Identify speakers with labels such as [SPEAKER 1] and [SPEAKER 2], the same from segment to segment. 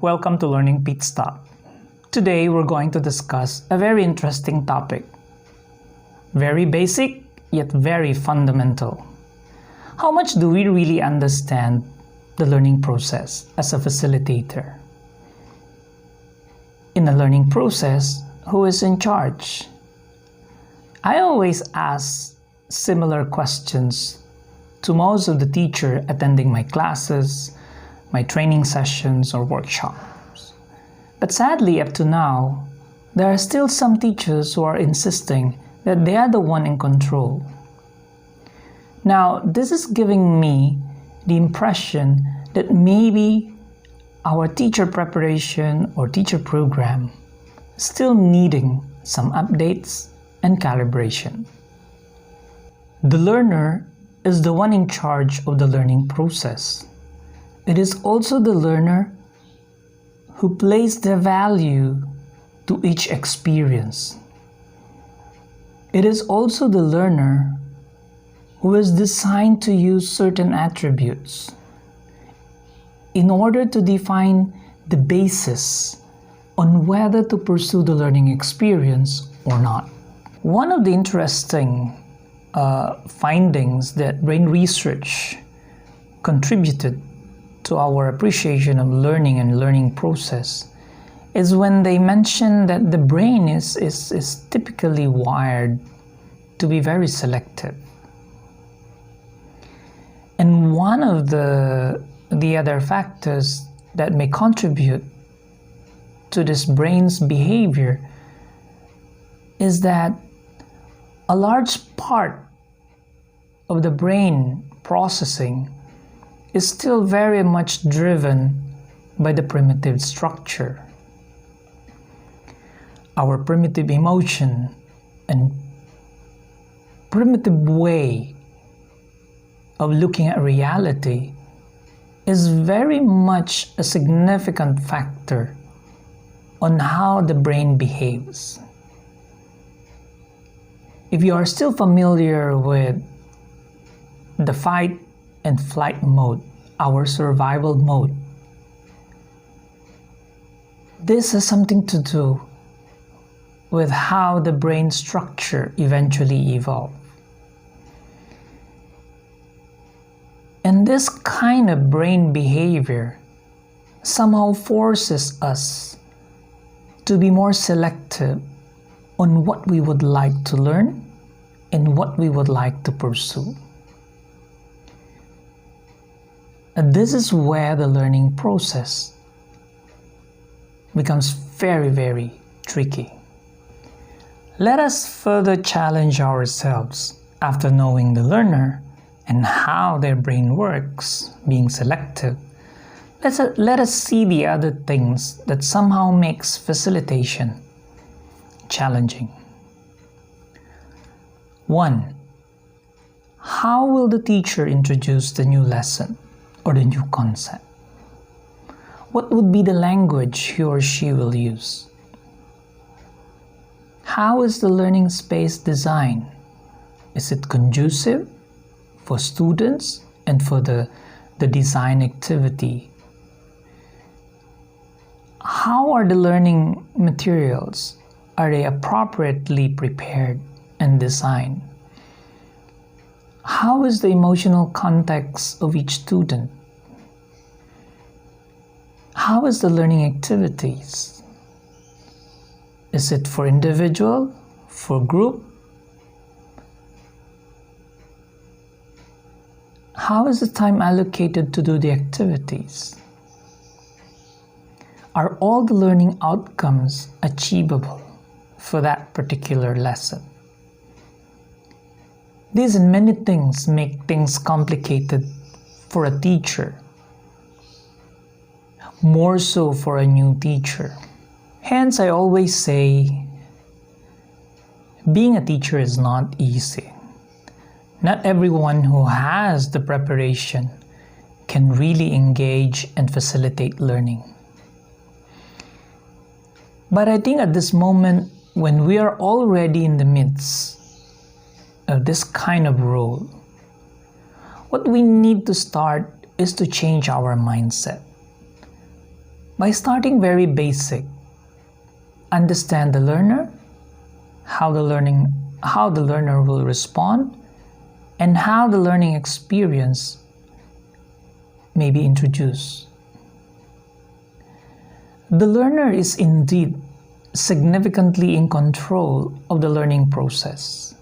[SPEAKER 1] welcome to Learning Pit Stop. Today we're going to discuss a very interesting topic. Very basic, yet very fundamental. How much do we really understand the learning process as a facilitator? In the learning process, who is in charge? I always ask similar questions to most of the teachers attending my classes, my training sessions or workshops. But sadly, up to now, there are still some teachers who are insisting that they are the one in control. Now, this is giving me the impression that maybe our teacher preparation or teacher program is still needing some updates and calibration. The learner is the one in charge of the learning process. It is also the learner who places the value to each experience. It is also the learner who is designed to use certain attributes in order to define the basis on whether to pursue the learning experience or not. One of the interesting findings that brain research contributed to our appreciation of learning and learning process is when they mention that the brain is typically wired to be very selective. And one of the other factors that may contribute to this brain's behavior is that a large part of the brain processing is still very much driven by the primitive structure. Our primitive emotion and primitive way of looking at reality is very much a significant factor on how the brain behaves. If you are still familiar with the fight and flight mode, our survival mode, this has something to do with how the brain structure eventually evolved. And this kind of brain behavior somehow forces us to be more selective on what we would like to learn and what we would like to pursue. And this is where the learning process becomes very, very tricky. Let us further challenge ourselves after knowing the learner and how their brain works, being selective. Let us see the other things that somehow makes facilitation challenging. 1. How will the teacher introduce the new lesson or the new concept? What would be the language he or she will use? How is the learning space designed? Is it conducive for students and for the design activity? How are the learning materials? Are they appropriately prepared and designed? How is the emotional context of each student? How is the learning activities? Is it for individual, for group? How is the time allocated to do the activities? Are all the learning outcomes achievable for that particular lesson? These and many things make things complicated for a teacher, more so for a new teacher. Hence, I always say, being a teacher is not easy. Not everyone who has the preparation can really engage and facilitate learning. But I think at this moment, when we are already in the midst of this kind of role, what we need to start is to change our mindset. by starting very basic. Understand the learner, how the learner will respond, and how the learning experience may be introduced. The learner is indeed significantly in control of the learning process.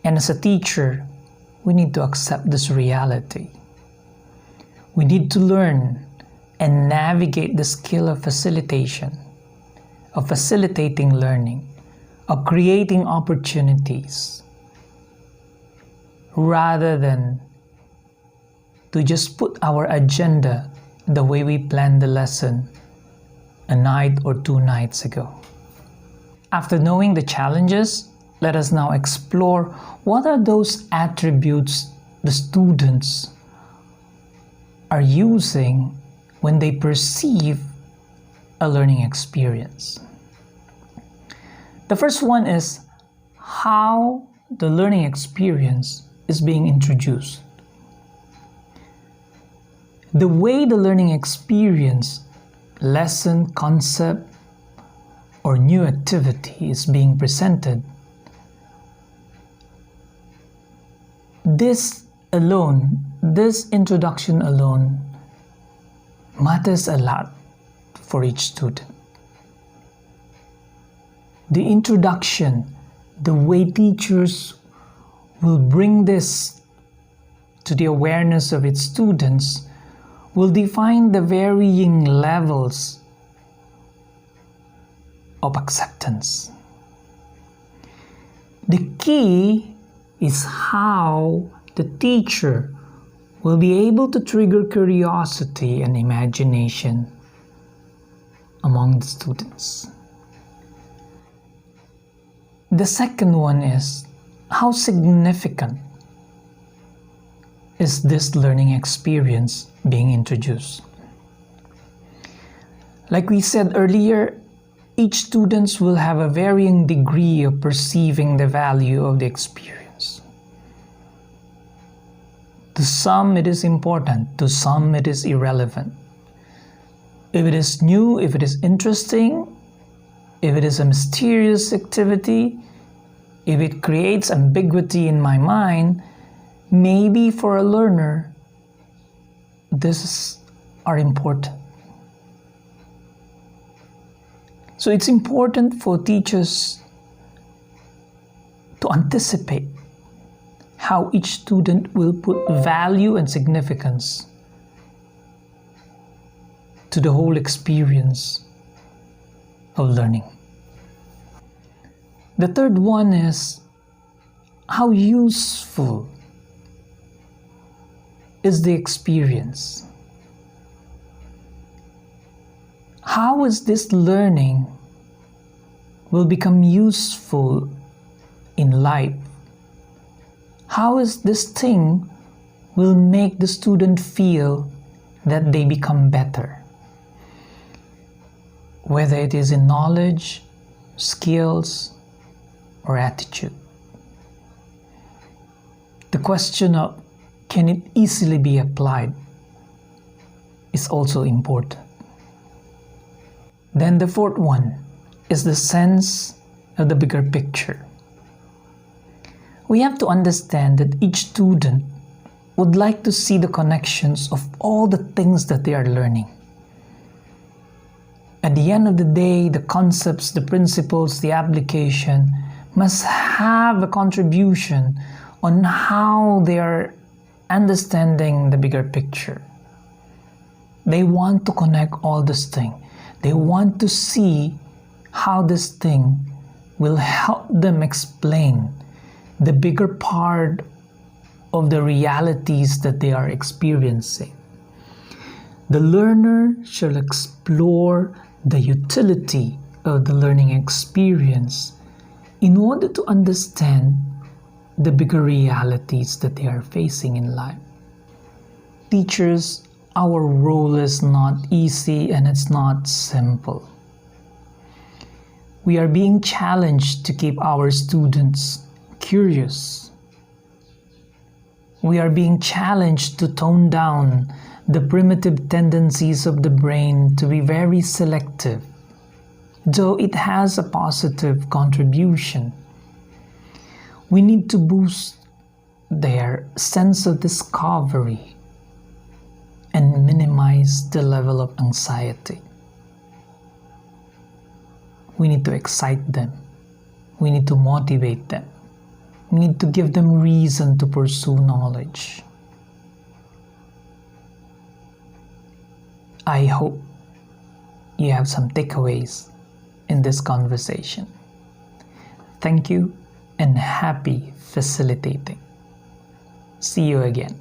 [SPEAKER 1] And as a teacher, we need to accept this reality. We need to learn and navigate the skill of facilitation, of facilitating learning, of creating opportunities, rather than to just put our agenda the way we planned the lesson a night or 2 nights ago. After knowing the challenges, let us now explore what are those attributes the students are using when they perceive a learning experience. The first one is how the learning experience is being introduced. The way the learning experience, lesson, concept, or new activity is being presented, this introduction alone matters a lot for each student. The introduction, the way teachers will bring this to the awareness of its students, will define the varying levels of acceptance. The key is how the teacher will be able to trigger curiosity and imagination among the students. The second one is how significant is this learning experience being introduced. Like we said earlier, each student will have a varying degree of perceiving the value of the experience. To some it is important, to some it is irrelevant. If it is new, if it is interesting, if it is a mysterious activity, if it creates ambiguity in my mind, maybe for a learner, these are important. So it's important for teachers to anticipate how each student will put value and significance to the whole experience of learning. The third one is how useful is the experience. How is this learning will become useful in life? How is this thing will make the student feel that they become better? Whether it is in knowledge, skills, or attitude. The question of can it easily be applied is also important. Then the fourth one is the sense of the bigger picture. We have to understand that each student would like to see the connections of all the things that they are learning. At the end of the day, the concepts, the principles, the application must have a contribution on how they are understanding the bigger picture. They want to connect all this thing. They want to see how this thing will help them explain the bigger part of the realities that they are experiencing. The learner shall explore the utility of the learning experience in order to understand the bigger realities that they are facing in life. Teachers, our role is not easy and it's not simple. We are being challenged to keep our students curious. We are being challenged to tone down the primitive tendencies of the brain to be very selective, though it has a positive contribution. We need to boost their sense of discovery and minimize the level of anxiety. We need to excite them. We need to motivate them. We need to give them reason to pursue knowledge. I hope you have some takeaways in this conversation. Thank you and happy facilitating. See you again.